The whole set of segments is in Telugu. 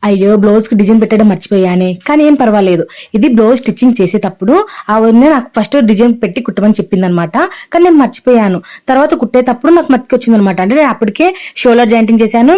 అయ్యో బ్లౌజ్ కి డిజైన్ పెట్టడం మర్చిపోయానే, కానీ ఏం పర్వాలేదు. ఇది బ్లౌజ్ స్టిచ్చింగ్ చేసేటప్పుడు ఆ వదిన నాకు ఫస్ట్ డిజైన్ పెట్టి కుట్టమని చెప్పింది అనమాట. కానీ నేను మర్చిపోయాను. తర్వాత కుట్టేటప్పుడు నాకు మతికి వచ్చింది అనమాట. అంటే నేను అప్పటికే షోల్డర్ జాయింటింగ్ చేశాను,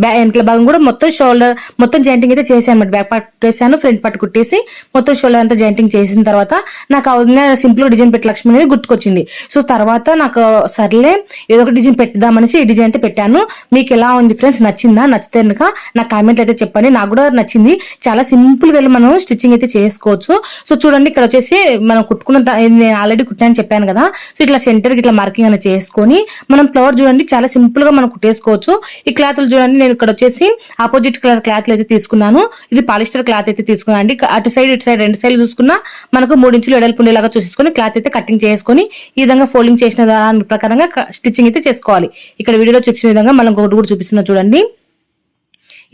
వెనకల భాగం కూడా మొత్తం షోల్డర్ మొత్తం జాయింటింగ్ అయితే చేశాను అనమాట. బ్యాక్ పార్ట్ కుట్టేసాను, ఫ్రంట్ పార్ట్ కుట్టేసి మొత్తం షోల్డర్ అంతా జాయింటింగ్ చేసిన తర్వాత నాకు ఆ వదిన సింపుల్ డిజైన్ పెట్టి లక్ష్మి అనేది గుర్తుకొచ్చింది. సో తర్వాత నాకు సర్లే ఏదో ఒక డిజైన్ పెట్టుదామనేసి ఈ డిజైన్ అయితే పెట్టాను. మీకు ఎలా ఉంది ఫ్రెండ్స్, నచ్చిందా? నచ్చితే కనుక నా కామెంట్ అయితే చెప్పండి. నాకు కూడా నచ్చింది. చాలా సింపుల్ గా మనం స్టిచ్చింగ్ అయితే చేసుకోవచ్చు. సో చూడండి, ఇక్కడ వచ్చేసి మనం కుట్టుకున్న నేను ఆల్రెడీ కుట్టానని చెప్పాను కదా. సో ఇట్లా సెంటర్ కి ఇట్లా మార్కింగ్ అనేది చేసుకొని మనం ఫ్లవర్ చూడండి చాలా సింపుల్ గా మనం కుట్టేసుకోవచ్చు. ఈ క్లాత్లు చూడండి, నేను ఇక్కడ వచ్చేసి ఆపోజిట్ కలర్ క్లాత్లు అయితే తీసుకున్నాను. ఇది పాలిస్టర్ క్లాత్ అయితే తీసుకున్నాను అండి. అటు సైడ్ ఇటు సైడ్ రెండు సైడ్లు చూసుకున్నా మనకు 3 ఇంచులు వెడల్పు ఉండేలాగా చూసుకొని క్లాత్ అయితే కటింగ్ చేసుకొని ఈ విధంగా ఫోల్డింగ్ చేసిన దాని ప్రకారంగా స్టిచ్చింగ్ అయితే చేసుకోవాలి. ఇక్కడ వీడియోలో చూపించిన విధంగా మనం ఒకటి కూడా చూపిస్తున్నా చూడండి.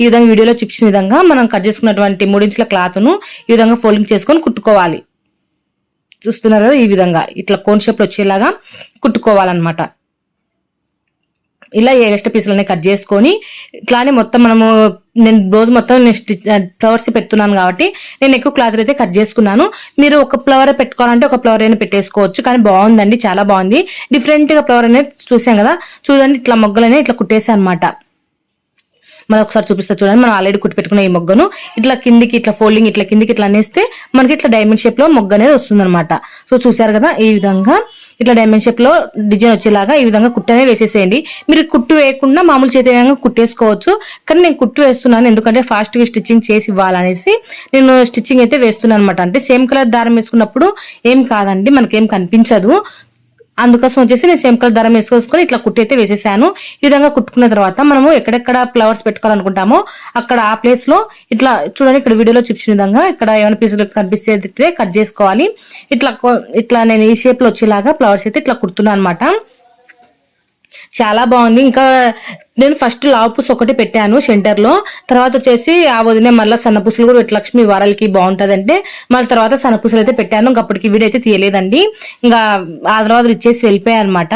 ఈ విధంగా వీడియోలో చూపించిన విధంగా మనం కట్ చేసుకున్నటువంటి 3 ఇంచుల క్లాత్ ను ఈ విధంగా ఫోల్డింగ్ చేసుకొని కుట్టుకోవాలి. చూస్తున్నారు కదా, ఈ విధంగా ఇట్లా కోన్ షేప్ లో వచ్చేలాగా కుట్టుకోవాలన్నమాట. ఇలా ఎక్స్ట్రా పీసులనే కట్ చేసుకొని ఇట్లానే మొత్తం మనము నేను బ్లౌజ్ మొత్తం ఫ్లవర్స్ పెడుతున్నాను కాబట్టి నేను ఎక్కువ క్లాత్ అయితే కట్ చేసుకున్నాను. మీరు ఒక ఫ్లవర్ పెట్టుకోవాలంటే ఒక ఫ్లవర్ అయినా పెట్టేసుకోవచ్చు. కానీ బాగుందండి, చాలా బాగుంది. డిఫరెంట్ గా ఫ్లవర్ అనేది చూసాం కదా. చూడండి, ఇట్లా మొగ్గలనే ఇట్లా కుట్టేసా అనమాట. మనం ఒకసారి చూపిస్తా చూడండి. మనం ఆల్రెడీ కుట్టి పెట్టుకున్న ఈ మొగ్గను ఇట్లా కిందికి ఇట్లా ఫోల్డింగ్ ఇట్లా కిందికి ఇట్లా అనేస్తే మనకి ఇట్లా డైమండ్ షేప్ లో మొగ్గ అనేది వస్తుంది అనమాట. సో చూసారు కదా, ఈ విధంగా ఇట్లా డైమండ్ షేప్ లో డిజైన్ వచ్చేలాగా ఈ విధంగా కుట్టు అనేది వేసేసేయండి. మీరు కుట్టు వేయకుండా మామూలు చేతి కుట్టేసుకోవచ్చు. కానీ నేను కుట్టు వేస్తున్నాను ఎందుకంటే ఫాస్ట్ గా స్టిచ్చింగ్ చేసి ఇవ్వాలనేసి నేను స్టిచ్చింగ్ అయితే వేస్తున్నాను అనమాట. అంటే సేమ్ కలర్ దారం వేసుకున్నప్పుడు ఏం కాదండి, మనకేం కనిపించదు. అందుకోసం వచ్చేసి నేను సేమ్ కలర్ దారం వేసుకొని ఇట్లా కుట్టి అయితే వేసేసాను. ఈ విధంగా కుట్టుకున్న తర్వాత మనము ఎక్కడెక్కడ ఫ్లవర్స్ పెట్టుకోవాలనుకుంటామో అక్కడ ఆ ప్లేస్ లో ఇట్లా చూడండి, ఇక్కడ వీడియోలో చూపించిన విధంగా ఇక్కడ ఏమైనా పీసులు కనిపిస్తే కట్ చేసుకోవాలి. ఇట్లా నేను ఈ షేప్ లో వచ్చేలాగా ఫ్లవర్స్ అయితే ఇట్లా కుడుతున్నాను అనమాట. చాలా బాగుంది. ఇంకా నేను ఫస్ట్ లావు పూస ఒకటి పెట్టాను సెంటర్ లో. తర్వాత వచ్చేసి ఆ వదిలే మళ్ళీ సన్నపూసలు కూడా లక్ష్మి వారాలకి బాగుంటది అంటే మళ్ళీ తర్వాత సన్నపూసలు అయితే పెట్టాను. ఇంకప్పటికి వీడియో అయితే తీయలేదండి. ఇంకా ఆ తర్వాత ఇచ్చేసి వెళ్ళిపోయాయి అనమాట.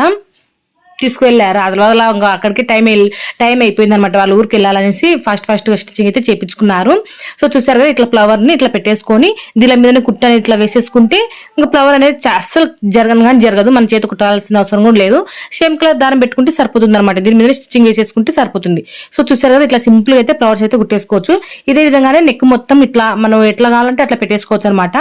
తీసుకువెళ్ళారు. ఆ తర్వాత ఇంకా అక్కడికి టైం అయిపోయింది అనమాట. వాళ్ళ ఊరికి వెళ్ళాలనేసి ఫాస్ట్ గా స్టిచ్చింగ్ అయితే చేపించుకున్నారు. సో చూసారు కదా, ఇట్లా ఫ్లవర్ ని ఇట్లా పెట్టేసుకొని దీని మీదనే కుట్ట అనేది ఇట్లా వేసేసుకుంటే ఇంకా ఫ్లవర్ అనేది అస్సలు జరగదు. మన చేతి కుట్టాల్సిన అవసరం కూడా లేదు. సేమ్ కలర్ దారం పెట్టుకుంటే సరిపోతుంది అనమాట. దీని మీద స్టిచ్చింగ్ వేసేసుకుంటే సరిపోతుంది. సో చూసారు కదా, ఇట్లా సింపుల్ గా అయితే ఫ్లవర్స్ అయితే కుట్టేసుకోవచ్చు. ఇదే విధంగానే నెక్ మొత్తం ఇట్లా మనం ఎట్లా కావాలంటే అట్లా పెట్టేసుకోవచ్చు అనమాట.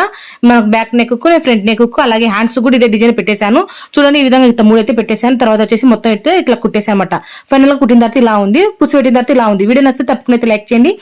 మనకు బ్యాక్ నెక్ కు ఫ్రంట్ నెక్ కు అలాగే హ్యాండ్స్ కూడా ఇదే డిజైన్ పెట్టేశాను. చూడండి, ఈ విధంగా ఇట్లా 3 అయితే పెట్టేశాను. తర్వాత వచ్చేసి మొత్తం అయితే ఇట్లా కుట్టేసామట. ఫైనల్ గా కుట్టిన తర్వాత ఇలా ఉంది, పుసి పెట్టిన తర్వాత ఇలా ఉంది. వీడియో నచ్చితే తప్పకుండా అయితే లైక్ చేయండి.